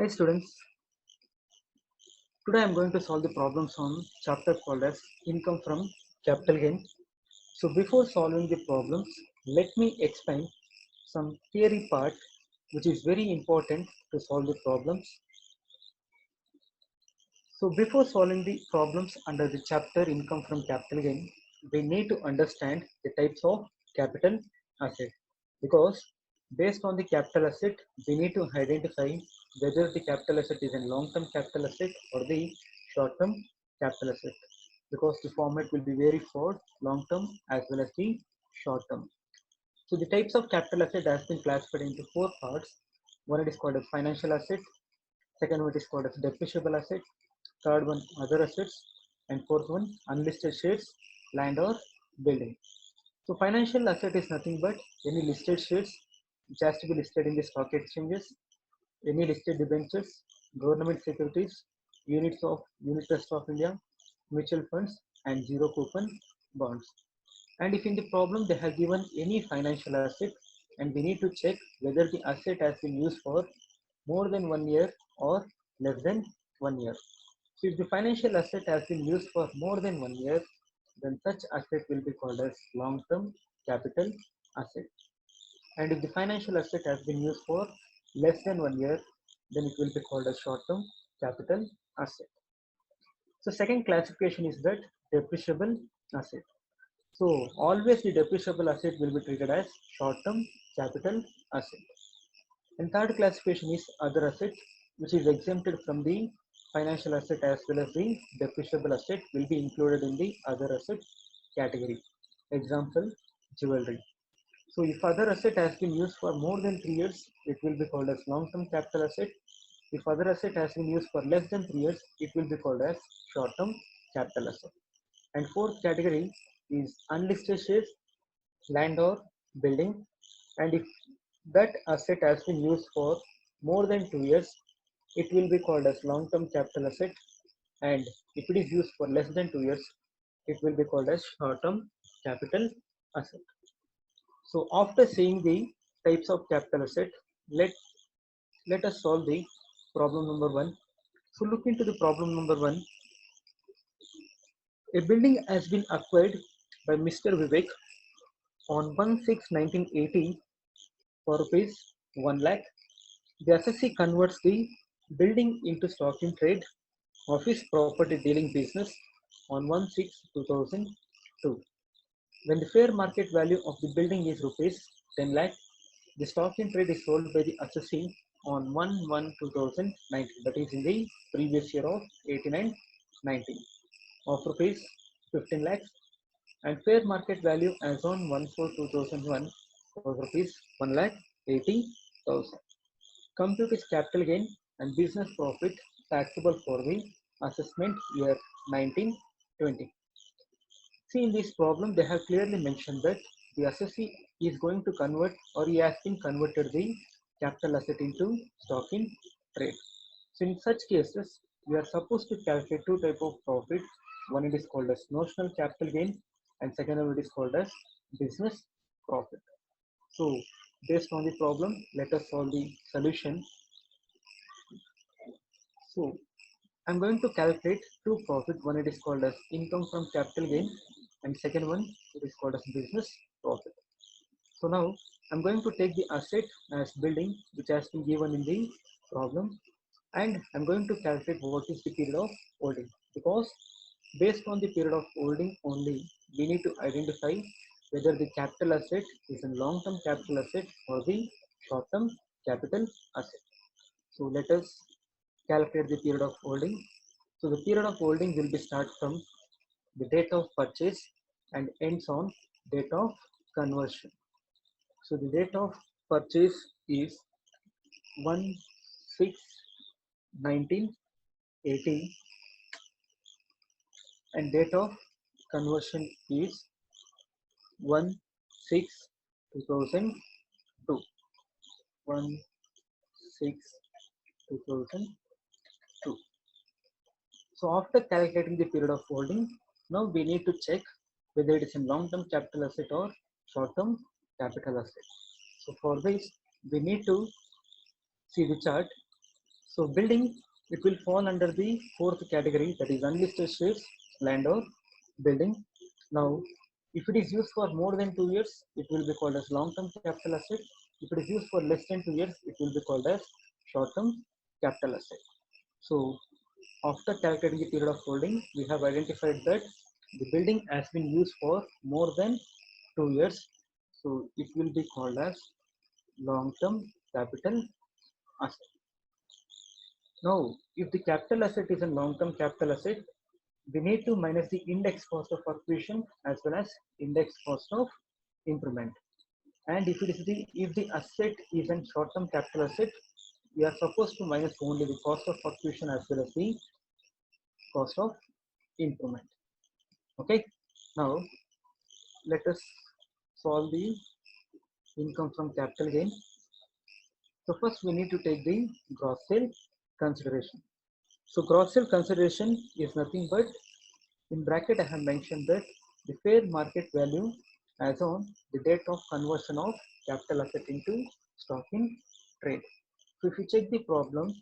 Hi students, today I am going to solve the problems on chapter called as income from capital gain. So before solving the problems, let me explain some theory part which is very important to solve the problems. So before solving the problems under the chapter income from capital gain, we need to understand the types of capital asset because based on the capital asset, we need to identify whether the capital asset is a long-term capital asset or the short-term capital asset because the format will be varied for long-term as well as the short-term. So the types of capital asset has been classified into four parts. One it is called as financial asset, second one is called as depreciable asset, third one other assets, and fourth one unlisted shares, land or building. So financial asset is nothing but any listed shares which has to be listed in the stock exchanges, any listed debentures, government securities, units of Unit Trust of India, mutual funds, and zero coupon bonds. And if in the problem they have given any financial asset, and we need to check whether the asset has been used for more than 1 year or less than 1 year. So if the financial asset has been used for more than 1 year, then such asset will be called as long-term capital asset. And if the financial asset has been used for less than 1 year, then it will be called as short-term capital asset. So second classification is that depreciable asset. So always the depreciable asset will be treated as short-term capital asset. And third classification is other asset, which is exempted from the financial asset as well as the depreciable asset will be included in the other asset category. Example, jewelry. So if other asset has been used for more than 3 years, it will be called as long-term capital asset. If other asset has been used for less than 3 years, it will be called as short-term capital asset. And fourth category is unlisted shares, land or building. And if that asset has been used for more than 2 years, it will be called as long-term capital asset. And if it is used for less than 2 years, it will be called as short-term capital asset. So after seeing the types of capital asset, let, let us solve the problem number one. So look into the problem number one. A building has been acquired by Mr. Vivek on 1/6/1980 for rupees 1 lakh. The assessee converts the building into stock in trade of his property dealing business on 1/6/2002. When the fair market value of the building is rupees 10 lakh, the stock in trade is sold by the assessee on 1/1/2019, that is in the previous year of 89/90 of rupees 15 lakhs, and fair market value as on 1/4/2001 was rupees 1 lakh 80,000. Compute is capital gain and business profit taxable for the assessment year 1920. See, in this problem, they have clearly mentioned that the assessee is going to convert, or he has been converted the capital asset into stock in trade. So in such cases, we are supposed to calculate two type of profit. One it is called as notional capital gain, and second one it is called as business profit. So based on the problem, let us solve the solution. So I'm going to calculate two profit. One it is called as income from capital gain, and second one it is called as business profit. So now I'm going to take the asset as building which has been given in the problem, and I'm going to calculate what is the period of holding, because based on the period of holding only we need to identify whether the capital asset is a long-term capital asset or the short-term capital asset. So let us calculate the period of holding. So the period of holding will be start from the date of purchase and ends on date of conversion. So the date of purchase is 1/6/1980 and date of conversion is 1/6/2002. 1/6/2002. So after calculating the period of holding, now we need to check whether it is a long-term capital asset or short-term capital asset. So for this, we need to see the chart. So building, it will fall under the fourth category, that is unlisted shares, land or building. Now if it is used for more than 2 years, it will be called as long-term capital asset. If it is used for less than 2 years, it will be called as short-term capital asset. So after calculating the period of holding, we have identified that the building has been used for more than 2 years, so it will be called as long-term capital asset. Now, if the capital asset is a long-term capital asset, we need to minus the index cost of acquisition as well as index cost of improvement. And if the asset is a short-term capital asset, we are supposed to minus only the cost of acquisition as well as the cost of improvement. Okay. Now let us solve the income from capital gain. So first we need to take the gross sale consideration. So gross sale consideration is nothing but, in bracket I have mentioned that the fair market value as on the date of conversion of capital asset into stock in trade. So if you check the problem,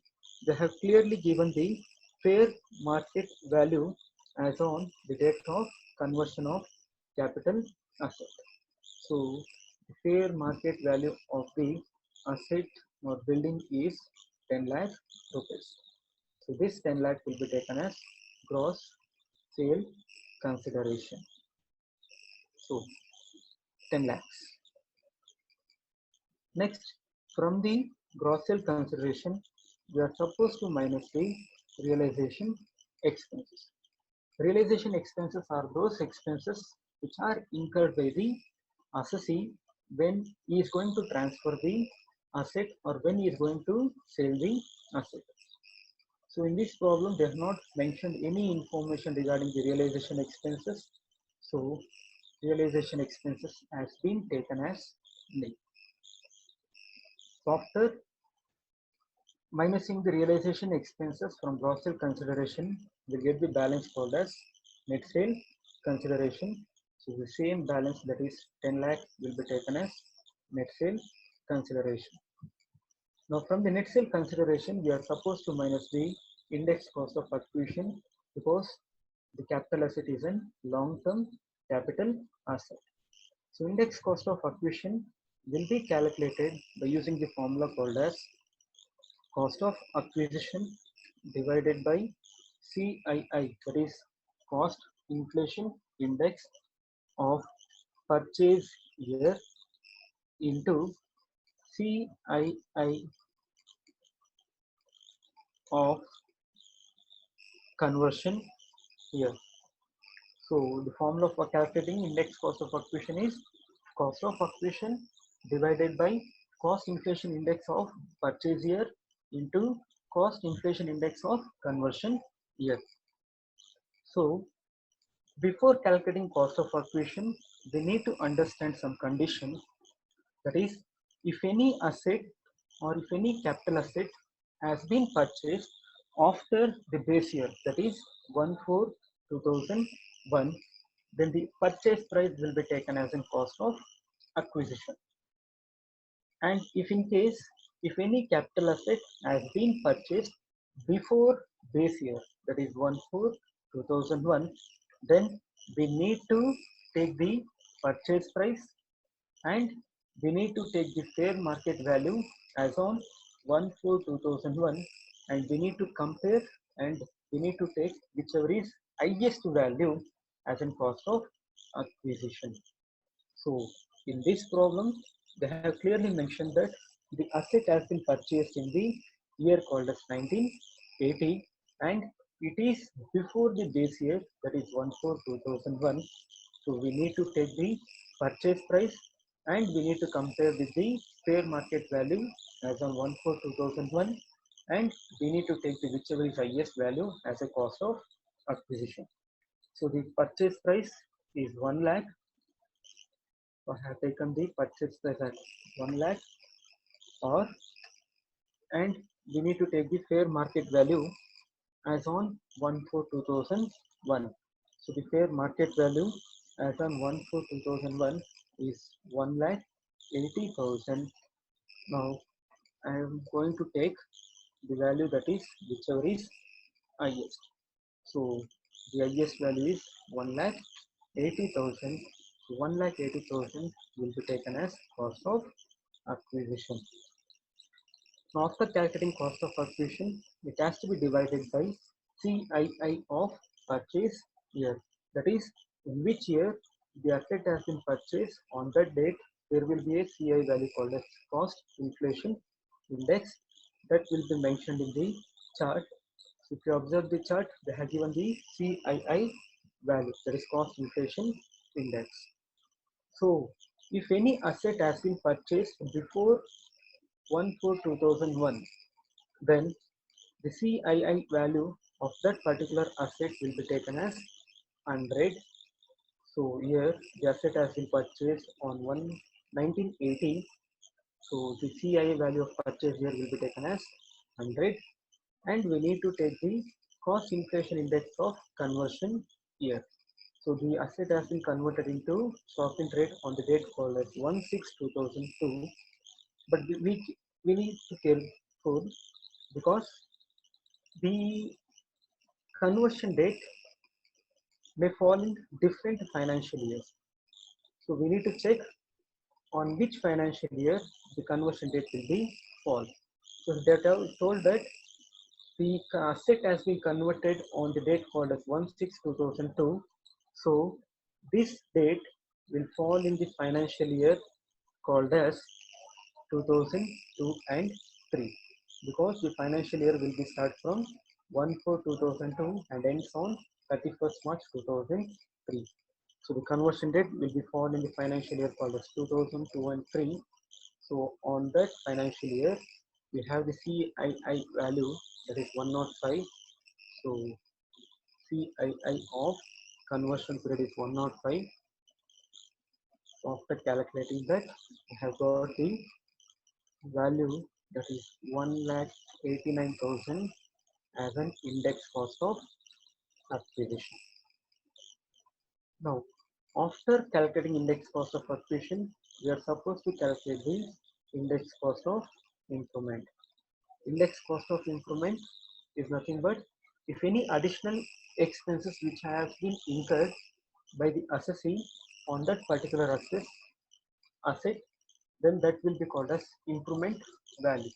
they have clearly given the fair market value as on the date of conversion of capital asset. So the fair market value of the asset or building is 10 lakh rupees. So this 10 lakh will be taken as gross sale consideration. So 10 lakhs. Next, from the gross sale consideration, we are supposed to minus the realization expenses. Realization expenses are those expenses which are incurred by the assessee when he is going to transfer the asset or when he is going to sell the asset. So in this problem, they have not mentioned any information regarding the realization expenses. So realization expenses has been taken as nil. So after minusing the realization expenses from gross sale consideration, we get the balance called as net sale consideration. So the same balance, that is 10 lakh, will be taken as net sale consideration. Now from the net sale consideration, we are supposed to minus the index cost of acquisition because the capital asset is a long-term capital asset. So index cost of acquisition will be calculated by using the formula called as cost of acquisition divided by CII, that is cost inflation index of purchase year into CII of conversion year. So the formula for calculating index cost of acquisition is cost of acquisition divided by cost inflation index of purchase year into cost inflation index of conversion year. So before calculating cost of acquisition, we need to understand some condition, that is, if any asset or if any capital asset has been purchased after the base year, that is 1/4/2001, then the purchase price will be taken as in cost of acquisition. And if in case, if any capital asset has been purchased before base year, that is 1/4/2001, then we need to take the purchase price and we need to take the fair market value as on 1/4/2001, and we need to compare and we need to take whichever is highest value as in cost of acquisition. So in this problem, they have clearly mentioned that the asset has been purchased in the year called as 1980 and it is before the base year, that is 1/4/2001. So we need to take the purchase price and we need to compare with the fair market value as on 1/4/2001, and we need to take the whichever is highest value as a cost of acquisition. So the purchase price is 1 lakh. So I have taken the purchase price at 1 lakh, or and we need to take the fair market value as on 1/4/2001. So the fair market value as on 1/4/2001 is 1,80,000. Now I am going to take the value that is whichever is highest. So the highest value is 1,80,000. 1,80,000 will be taken as cost of acquisition. Now after calculating cost of acquisition, it has to be divided by CII of purchase year. That is, in which year the asset has been purchased. On that date, there will be a CII value called as cost inflation index that will be mentioned in the chart. If you observe the chart, they have given the CII value, that is cost inflation index. So, if any asset has been purchased before 1/4/2001, then the CII value of that particular asset will be taken as 100. So here the asset has been purchased on 1980. So the CII value of purchase here will be taken as 100, and we need to take the cost inflation index of conversion year. So the asset has been converted into stock in trade on the date called as 1/6/2002. But we need to be careful because the conversion date may fall in different financial years. So we need to check on which financial year the conversion date will be fall. So they are told that the asset has been converted on the date called as 1/6/2002. So this date will fall in the financial year called as 2002 and 3, because the financial year will be start from 1/4/2002 and ends on 31st March 2003. So the conversion date will be fall in the financial year called as 2002 and 3. So on that financial year, we have the CII value, that is 105. So CII of conversion period is 105. So after calculating that, we have got the value, that is 1,89,000 as an index cost of acquisition. Now, after calculating index cost of acquisition, we are supposed to calculate the index cost of improvement. Index cost of improvement is nothing but if any additional expenses which have been incurred by the assessee on that particular asset, then that will be called as improvement value.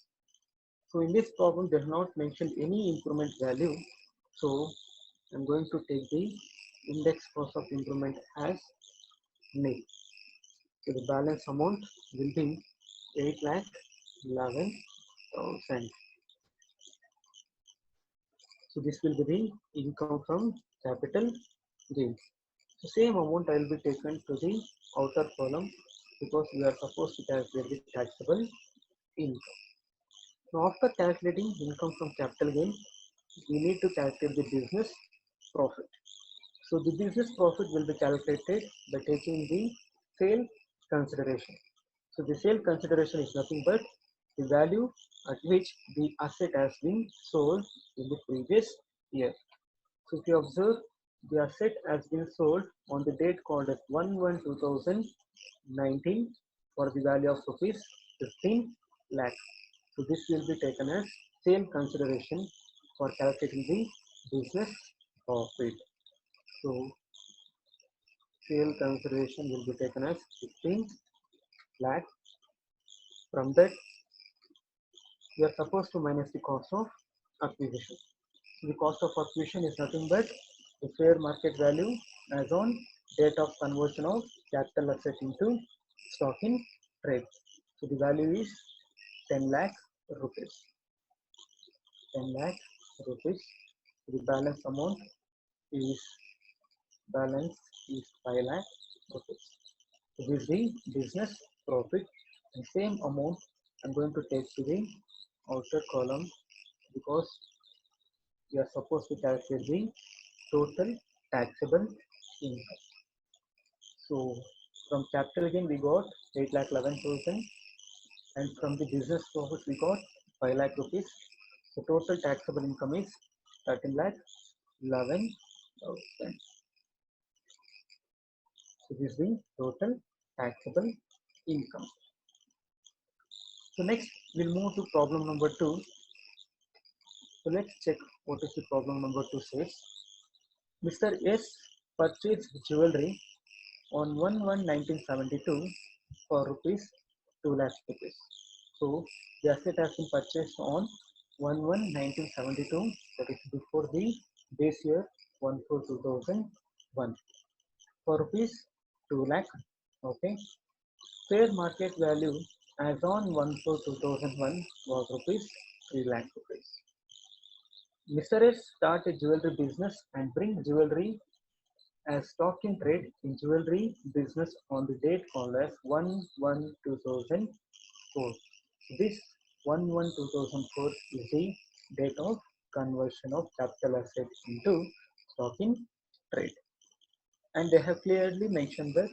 So in this problem, they have not mentioned any improvement value. So I'm going to take the index cost of improvement as nil. So the balance amount will be 8,11,000. So this will be the income from capital gains. The same amount I will be taken to the outer column because we are supposed to calculate the taxable income. Now after calculating income from capital gain, we need to calculate the business profit. So the business profit will be calculated by taking the sale consideration. So the sale consideration is nothing but the value at which the asset has been sold in the previous year. So if you observe, the asset has been sold on the date called as 1/1/2019 for the value of rupees 15 lakh. So this will be taken as sale consideration for calculating the business profit. So sale consideration will be taken as 15 lakh. From that, we are supposed to minus the cost of acquisition. So the cost of acquisition is nothing but the fair market value as on date of conversion of capital asset into stock in trade. So the value is 10 lakh rupees. 10 lakh rupees. The is balance is 5 lakh rupees. So this is the business profit. The same amount I'm going to take to the outer column because we are supposed to calculate the total taxable income. So from capital gain we got 8,11,000, and from the business profit we got 5 lakh rupees. So total taxable income is 13,11,000. So this is the total taxable income. So next we'll move to problem number 2. So let's check what is the problem number 2 says. Mr. S purchased jewelry on 1/1/1972 for rupees 2 lakh rupees. So the asset has been purchased on 1/1/1972, that is before the base year 1/4/2001, for rupees 2 lakh. Okay. Fair market value as on 1/4/2001 was rupees 3 lakh rupees. Mr. S start a jewelry business and bring jewelry as stock in trade in jewelry business on the date called as 1/1/2004. This 1/1/2004 is the date of conversion of capital asset into stock in trade. And they have clearly mentioned that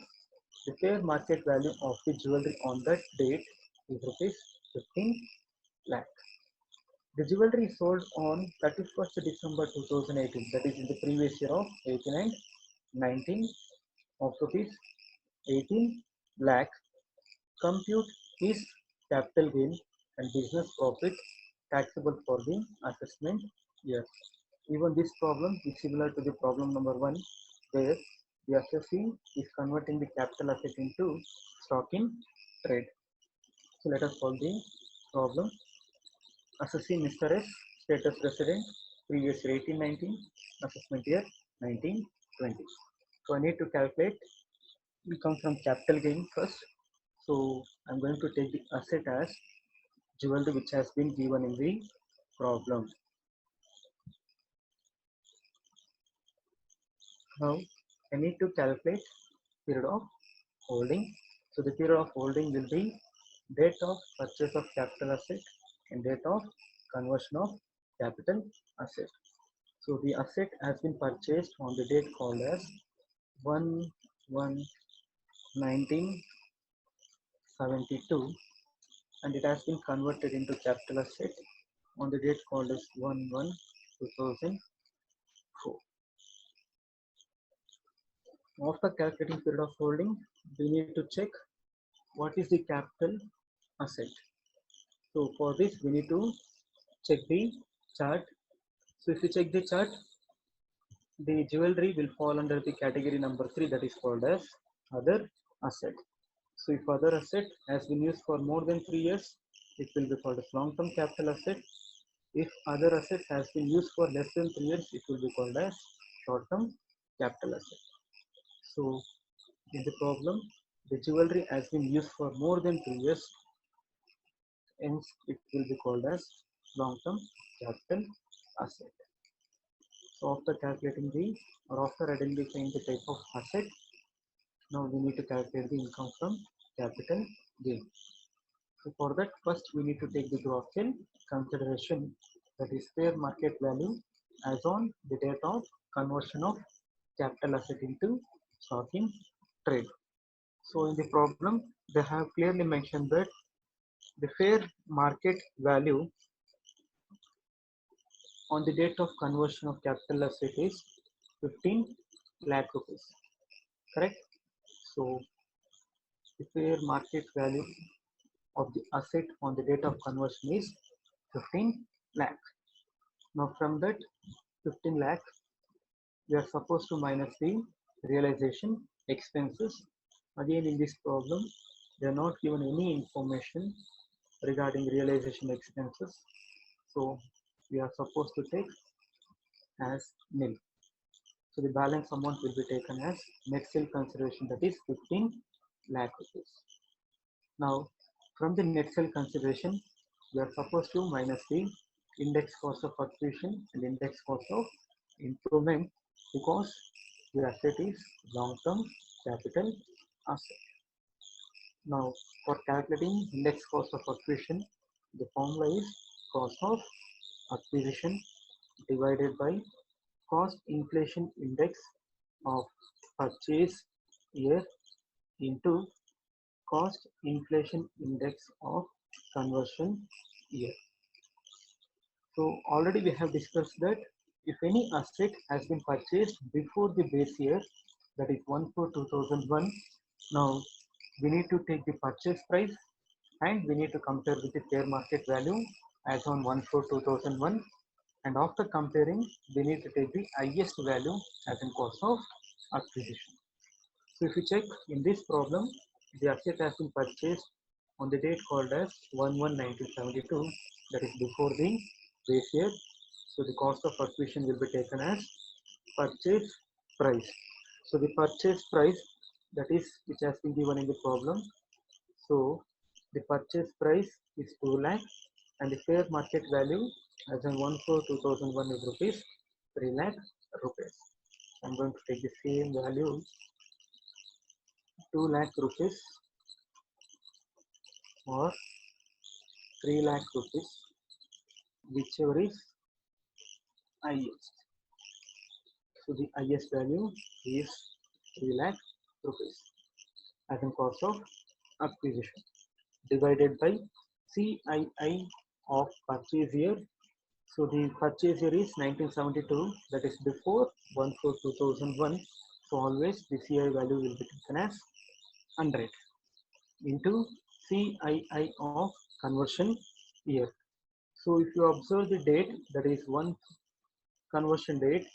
the fair market value of the jewelry on that date is rupees 15 lakh. The jewelry is sold on 31st December 2018, that is in the previous year of 18 and 19, of rupees 18 lakh. Compute his capital gain and business profit taxable for the assessment year. Even this problem is similar to the problem number 1, where the assessing is converting the capital asset into stock in trade. So let us solve the problem. Assessing Mr. S, status resident, previous year 18-19, assessment year 19-20. So I need to calculate income from capital gain first. So I'm going to take the asset as jewelry which has been given in the problem. Now I need to calculate period of holding. So the period of holding will be date of purchase of capital asset and date of conversion of capital asset. So the asset has been purchased on the date called as 1/1/1972, and it has been converted into capital asset on the date called as 1/1/2004. After calculating period of holding, we need to check what is the capital asset. So for this, we need to check the chart. So if you check the chart, the jewelry will fall under the category number 3, that is called as other asset. So if other asset has been used for more than 3 years, it will be called as long-term capital asset. If other asset has been used for less than 3 years, it will be called as short-term capital asset. So in the problem, the jewelry has been used for more than 3 years, hence it will be called as long-term capital asset. So after calculating the, or after identifying the type of asset, now we need to calculate the income from capital gain. So for that, first we need to take the gross sale consideration, that is fair market value as on the date of conversion of capital asset into stock in trade. So in the problem, they have clearly mentioned that the fair market value on the date of conversion of capital asset is 15 lakh rupees, correct? So the fair market value of the asset on the date of conversion is 15 lakh. Now from that 15 lakh, we are supposed to minus the realization expenses. Again in this problem, they are not given any information regarding realization expenses. So we are supposed to take as nil. So the balance amount will be taken as net sale consideration, that is 15 lakh rupees. Now from the net sale consideration, we are supposed to minus the index cost of acquisition and index cost of improvement, because the asset is long-term capital asset. Now for calculating index cost of acquisition, the formula is cost of acquisition divided by cost inflation index of purchase year into cost inflation index of conversion year. So already we have discussed that if any asset has been purchased before the base year, that is 1/4/2001, now we need to take the purchase price and we need to compare with the fair market value as on 1/4/2001. and after comparing, we need to take the highest value as in cost of acquisition. So if you check in this problem, the asset has been purchased on the date called as 1/1/1972, that is before the base year. So the cost of acquisition will be taken as purchase price. So the purchase price, that is which has been given in the problem. So the purchase price is 2 lakh and the fair market value as in 1/4/2001 is rupees 3 lakh rupees. I'm going to take the same value 2 lakh rupees or 3 lakh rupees, whichever is highest. So the highest value is 3 lakh rupees as in cost of acquisition divided by CII of purchase year. So the purchase year is 1972, that is before 1/4/2001. So always the CII value will be taken as 100 into CII of conversion year. So if you observe the date, that is one conversion date,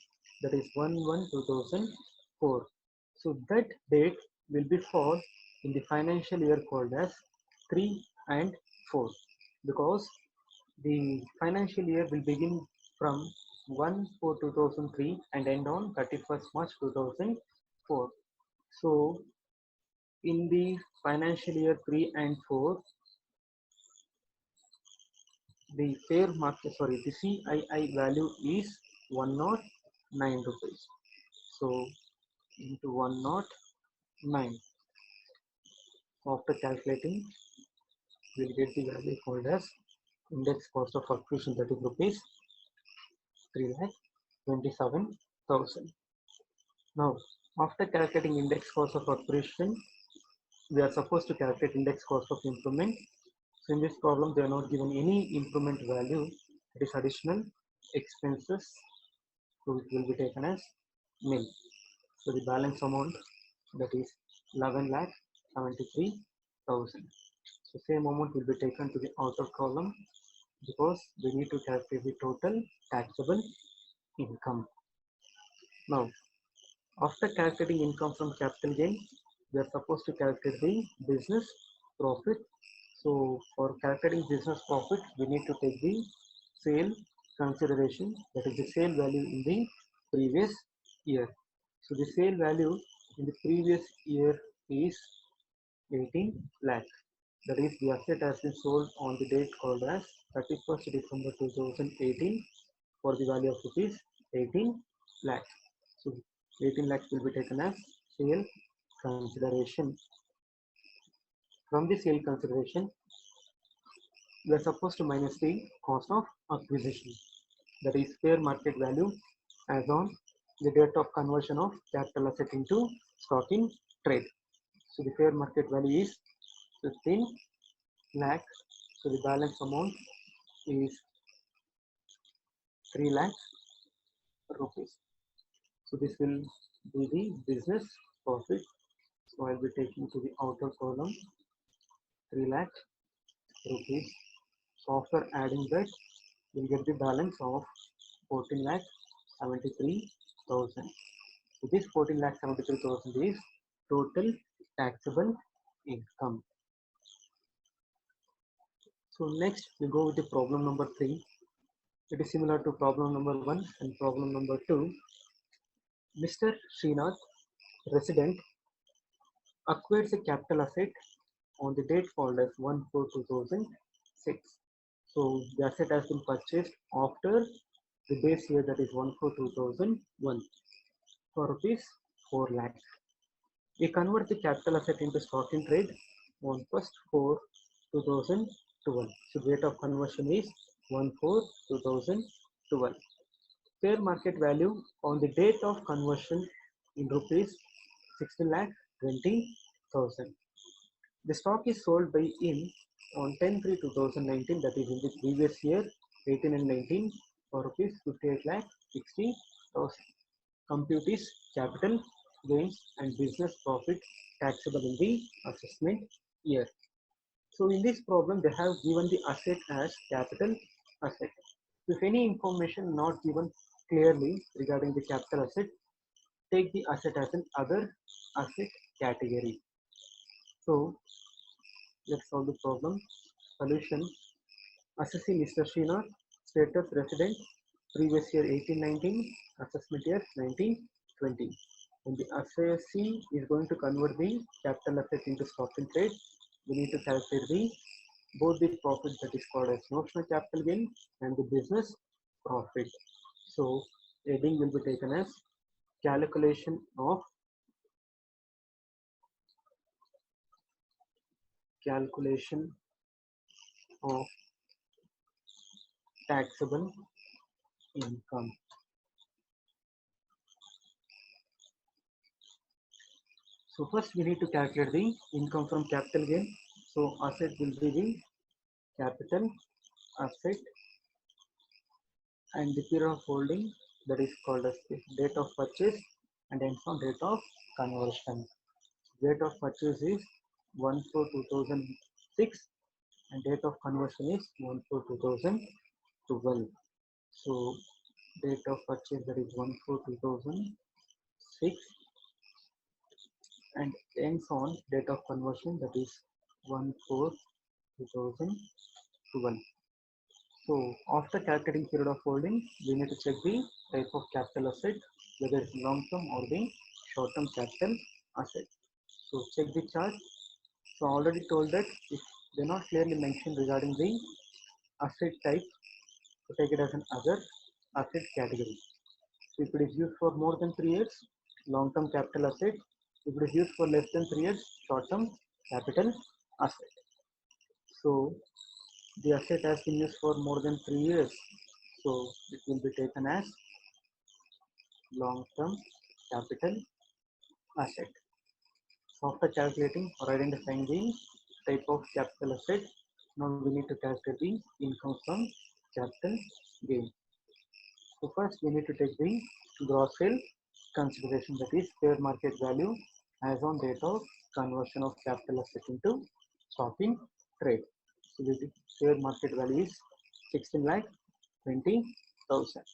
that is 1/1/2004. So that date will be fall in the financial year called as 3 and 4, because the financial year will begin from 1/4/2003 and end on 31st March 2004. So in the financial year 3 and 4, the fair market, sorry, the CII value is 109 rupees. So into 109, after calculating, we'll get the value called as index cost of acquisition, that is rupees 3,27,000. Now, after calculating index cost of acquisition, we are supposed to calculate index cost of improvement. So in this problem, they are not given any improvement value. It is additional expenses, so it will be taken as nil. So the balance amount, that is 11,73,000. So same amount will be taken to the outer column because we need to calculate the total taxable income. Now, after calculating income from capital gain, we are supposed to calculate the business profit. So for calculating business profit, we need to take the sale consideration, that is the sale value in the previous year. So the sale value in the previous year is 18 lakh. That is, the asset has been sold on the date called as 31st December 2018 for the value of rupees 18 lakh. So 18 lakhs will be taken as sale consideration. From the sale consideration, we are supposed to minus the cost of acquisition, that is fair market value as on the date of conversion of capital asset into stock in trade. So the fair market value is 15 lakh. So the balance amount is 3 lakh rupees. So this will be the business profit. So I'll be taking to the outer column 3 lakh rupees. So after adding that, we'll get the balance of 14 lakh 73,000. So this 14 lakh 73,000 is total taxable income. So next we go with the problem number 3. It is similar to problem number 1 and problem number 2. Mr. Srinath, resident, acquires a capital asset on the date called as 1/4/2006. So the asset has been purchased after the base year, that is 1/4/2001 for rupees 4 lakh. We convert the capital asset into stock in trade on 1/4/2012. So the rate of conversion is 1/4/2012. Fair market value on the date of conversion in rupees 60,20,000. The stock is sold by him on 10/3/2019, that is in the previous year 18 and 19 for rupees 58,60,000. Compute is capital gains and business profit taxable in the assessment year. So in this problem, they have given the asset as capital asset. If any information not given clearly regarding the capital asset, take the asset as an other asset category. So let's solve the problem. Solution. Assessee Mr. Srinath, status resident, previous year 1819, assessment year 1920. When the assessee is going to convert the capital asset into stock in trade, we need to calculate both the profit that is called as notional capital gain and the business profit. So heading will be taken as calculation of taxable income. So first we need to calculate the income from capital gain. So asset will be the capital asset and the period of holding that is called as the date of purchase and ends on date of conversion. Date of purchase is 1/4/2006 and date of conversion is 1/4/2012. So date of purchase that is 1/4/2006 and ends on date of conversion that is 1/4/2012. So after calculating period of holding, we need to check the type of capital asset, whether it's long-term or the short-term capital asset. So check the chart. So I already told that if they're not clearly mentioned regarding the asset type, to take it as an other asset category. So if it is used for more than 3 years, long-term capital asset. If it is used for less than 3 years, short-term capital asset. So the asset has been used for more than 3 years, so it will be taken as long-term capital asset. So after calculating or identifying the type of capital asset, now we need to calculate the income from capital gain. So first we need to take the gross sale consideration, that is fair market value as on date of conversion of capital asset into stock in trade. So the fair market value is 16,20,000.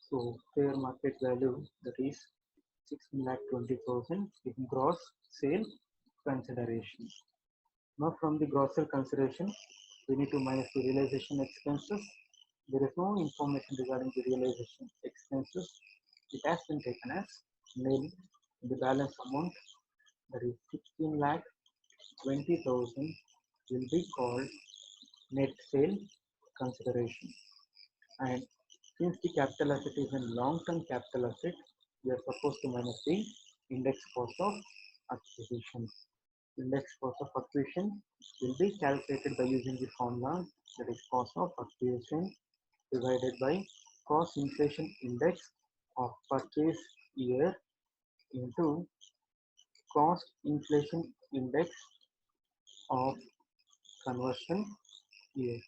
So fair market value that is 16,20,000 in gross sale consideration. Now from the gross sale consideration, we need to minus the realization expenses. There is no information regarding the realization expenses. It has been taken as nil. The balance amount that is 16,20,000 will be called net sale consideration. And since the capital asset is a long-term capital asset, we are supposed to minus the index cost of acquisition. Index cost of acquisition will be calculated by using the formula, that is cost of acquisition divided by cost inflation index of purchase year into cost inflation index of conversion year.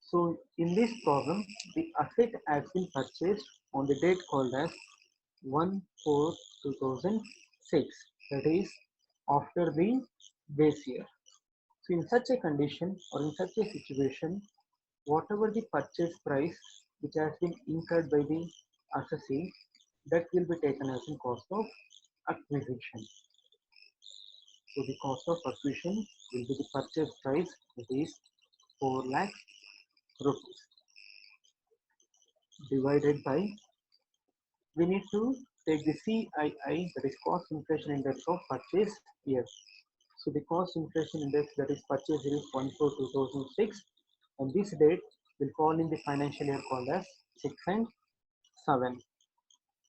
So in this problem, the asset has been purchased on the date called as 1/4/2006, that is after the base year. So in such a condition or in such a situation, whatever the purchase price which has been incurred by the assessee, that will be taken as a cost of acquisition. So the cost of acquisition will be the purchase price, that is 4 lakh rupees, divided by, we need to take the CII, that is cost inflation index of purchase year. So the cost inflation index that is purchase year is 1/4/2006, and this date will fall in the financial year called as 6 and 7,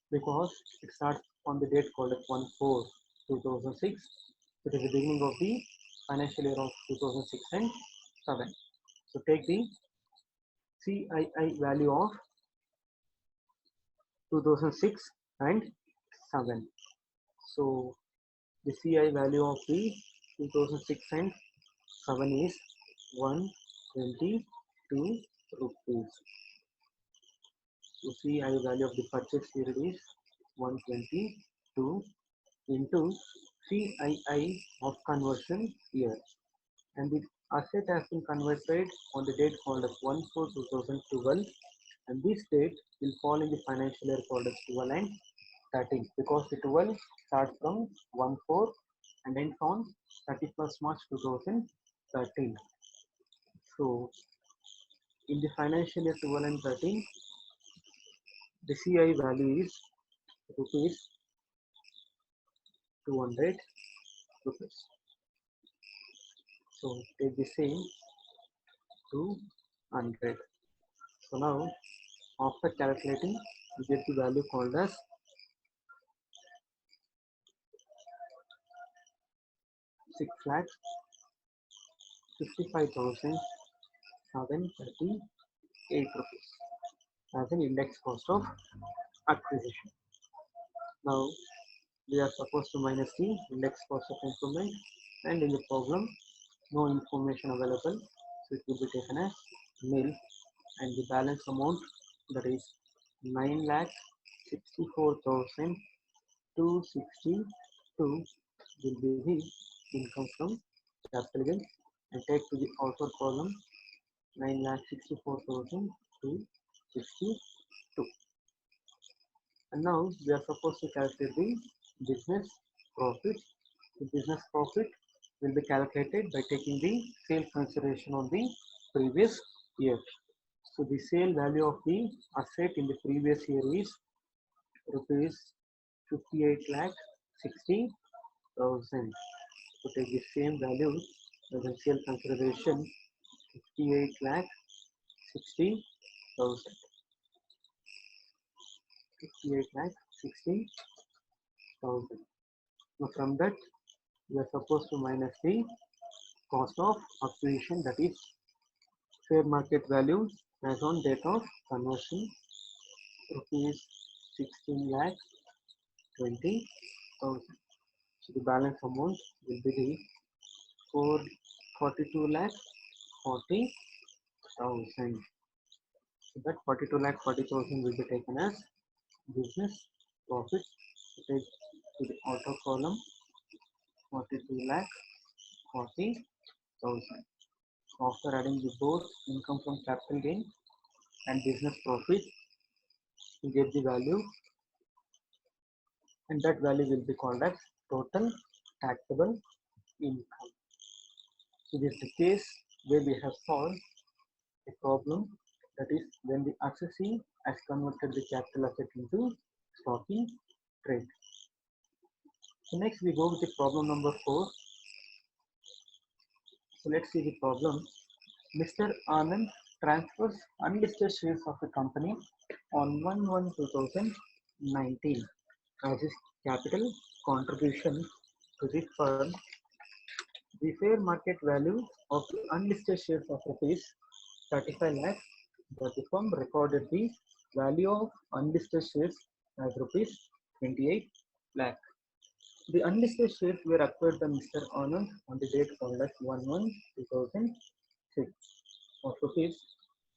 because it starts on the date called as 1/4/2006. It is the beginning of the financial year of 2006 and 7. So take the CII value of 2006 and 7. So the CI value of the 2006 and 7 is 122 rupees. So CI value of the purchase period is 122 into CII of conversion year. and the asset has been converted on the date called as 1/4/2012, and this date will fall in the financial year called as 12 and 13 because the 12 starts from 1/4 and ends on 31st March 2013. So in the financial year 12 and 13, the CI value is rupees 200 rupees. So take the same 200. So now after calculating, we get the value called as 6,55,738 rupees as an index cost of acquisition. Now we are supposed to minus the index cost of improvement, and in the problem no information available, so it will be taken as nil, and the balance amount, that is 9,64,262, will be the income from capital gain, and take to the outer column 9,64,262. And now we are supposed to calculate the business profit. The business profit will be calculated by taking the sale consideration on the previous year. So the sale value of the asset in the previous year is rupees 58,60,000. So take the same value as the sale consideration 58,60,000. 58,60,000. Now from that we are supposed to minus the cost of acquisition, that is fair market value as on date of conversion, rupees 16,20,000. So the balance amount will be the 42,40,000. So that 42,40,000 will be taken as business profit. Take to the outer column 42,40,000. After adding the both income from capital gain and business profit, we get the value, and that value will be called as total taxable income. So this is the case where we have solved a problem, that is when the assessee has converted the capital asset into stock in trade. So next we go with the problem number 4. So let's see the problem. Mr. Anand transfers unlisted shares of a company on 1/1/2019 as his capital contribution to the firm. The fair market value of the unlisted shares of rupees 35 lakh, but the firm recorded the value of unlisted shares as rupees 28 lakh. The unlisted shares were acquired by Mr. Anand on the date called as 1/1/2006 of rupees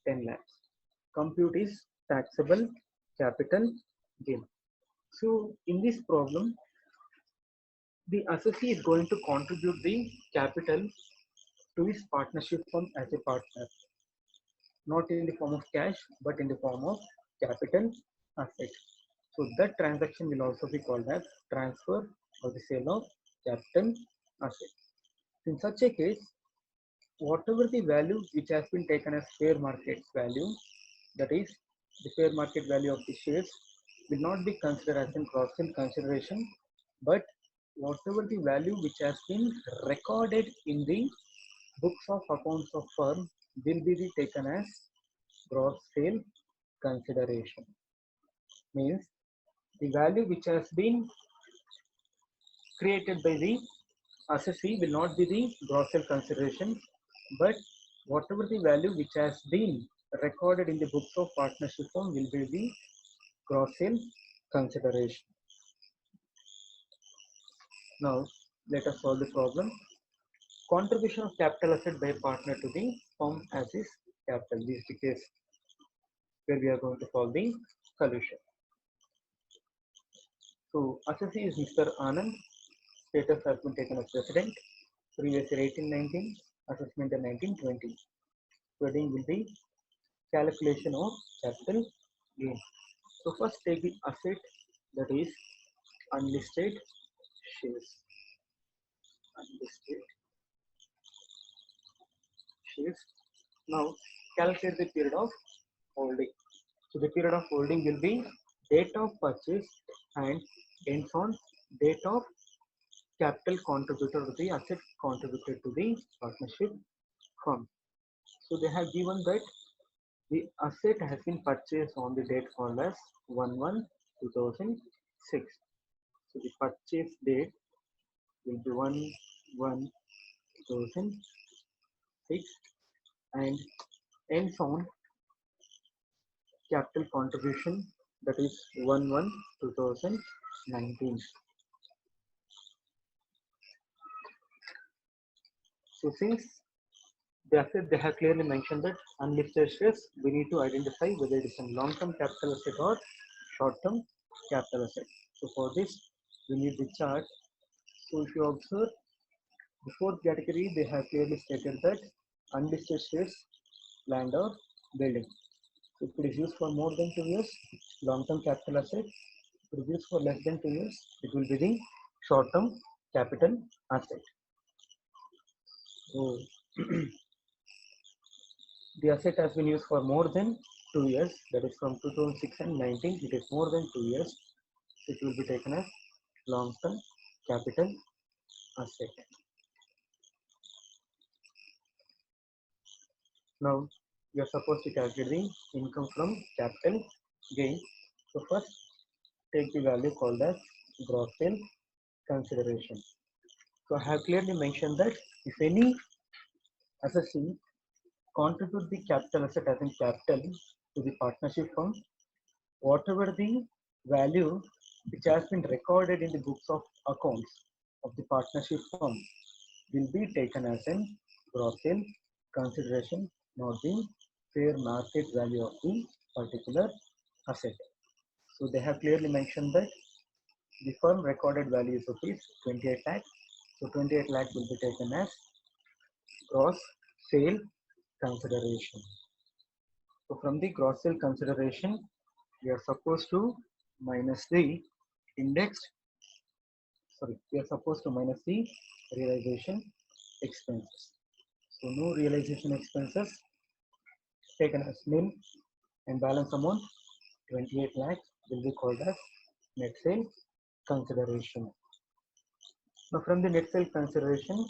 10 lakhs. Compute is taxable capital gain. So in this problem, the assessee is going to contribute the capital to his partnership firm as a partner, not in the form of cash, but in the form of capital asset. So that transaction will also be called as transfer or the sale of capital asset. In such a case, whatever the value which has been taken as fair market value, that is the fair market value of the shares, will not be considered as a cross-sale consideration, but whatever the value which has been recorded in the books of accounts of firm will be taken as gross sale consideration. Means the value which has been created by the assessee will not be the gross sale consideration, but whatever the value which has been recorded in the books of partnership firm will be the gross sale consideration. Now let us solve the problem. Contribution of capital asset by a partner to the firm as his capital. This is the case where we are going to solve the solution. So assessee is Mr. Anand. Status has been taken as president. Previous year 1819. assessment in 1920. Heading will be calculation of capital gain. So first take the asset, that is unlisted shares. Unlisted shares. Now calculate the period of holding. So the period of holding will be date of purchase and ends on date of capital contributed to the asset contributed to the partnership firm. So they have given that the asset has been purchased on the date called as 1/1/2006. So the purchase date will be 1/1/2006 and ends on capital contribution, that is 1/1/2019. So since they have clearly mentioned that unlisted shares, we need to identify whether it is a long-term capital asset or short-term capital asset. So for this, we need the chart. So if you observe the fourth category, they have clearly stated that unlisted shares, land or building. If it is used for more than 2 years, long-term capital asset. If it is used for less than 2 years, it will be the short-term capital asset. So the asset has been used for more than 2 years, that is from 2006 and 19, it is more than 2 years, it will be taken as long-term capital asset. Now, we are supposed to calculate the income from capital gain. So first, take the value called as gross sale consideration. So I have clearly mentioned that if any assessee contribute the capital asset as in capital to the partnership firm, whatever the value which has been recorded in the books of accounts of the partnership firm will be taken as an gross sale consideration, not the fair market value of the particular asset. So they have clearly mentioned that the firm recorded value is rupees 28 lakh. So 28 lakh will be taken as gross sale consideration. So from the gross sale consideration, we are supposed to minus the indexed, we are supposed to minus the realization expenses. So no realization expenses taken as nil, and balance amount 28 lakhs will be called as net sale consideration. Now from the net sale consideration,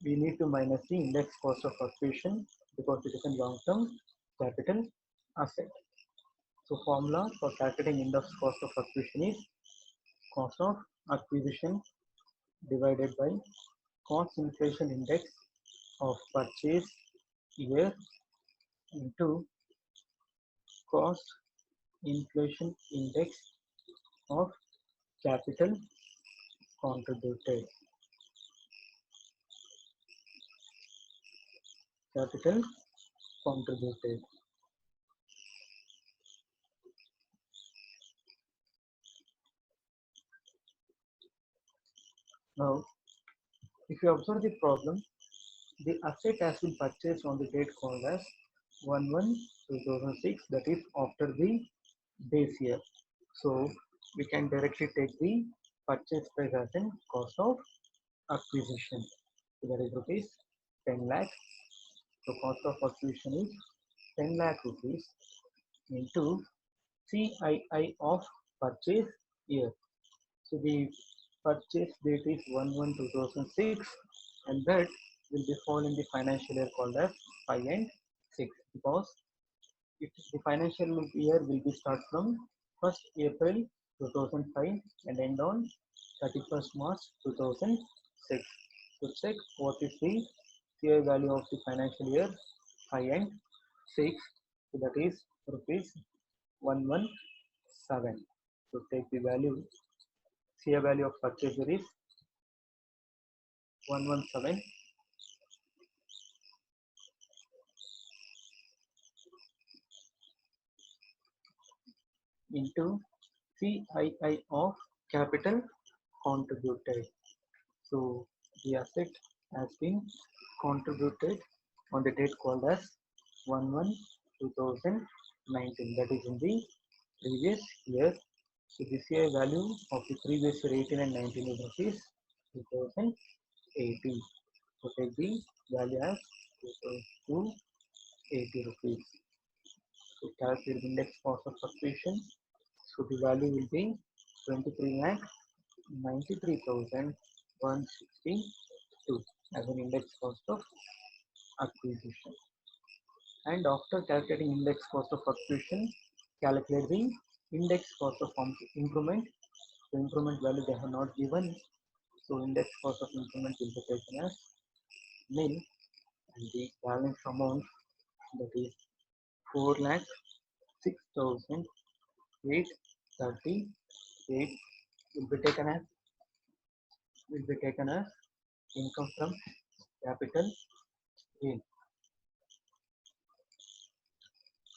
we need to minus the index cost of acquisition because it is a long-term capital asset. So formula for calculating index cost of acquisition is cost of acquisition divided by cost inflation index of purchase year into cost inflation index of capital contributed. Capital contributed. Now, if you observe the problem, the asset has been purchased on the date called as 1/1/2006, that is after the base year. So we can directly take the purchase price as in cost of acquisition. So that is rupees 10 lakh. So cost of acquisition is 10 lakh rupees into CII of purchase year. So the purchase date is 1/1/2006 and that will be fall in the financial year called as 5 and 6 because the financial year will be start from 1st April 2005 and end on 31st March 2006. So check what is the fair value of the financial year 5 and 6. So that is rupees 117. So take the value. Fair value of purchase is 117 into CII of capital contributed. So the asset has been contributed on the date called as 1/1/2019, that is in the previous year. So this year value of the previous year 18 and 19 is rupees 2080. So take the value as 280 rupees. So calculate the index cost of fluctuation. So the value will be 23,93,162 as an index cost of acquisition. And after calculating index cost of acquisition, calculate the index cost of improvement. The improvement value they have not given, so index cost of improvement will be taken as nil, and the balance amount, that is 4,06,838, will be taken as income from capital gain.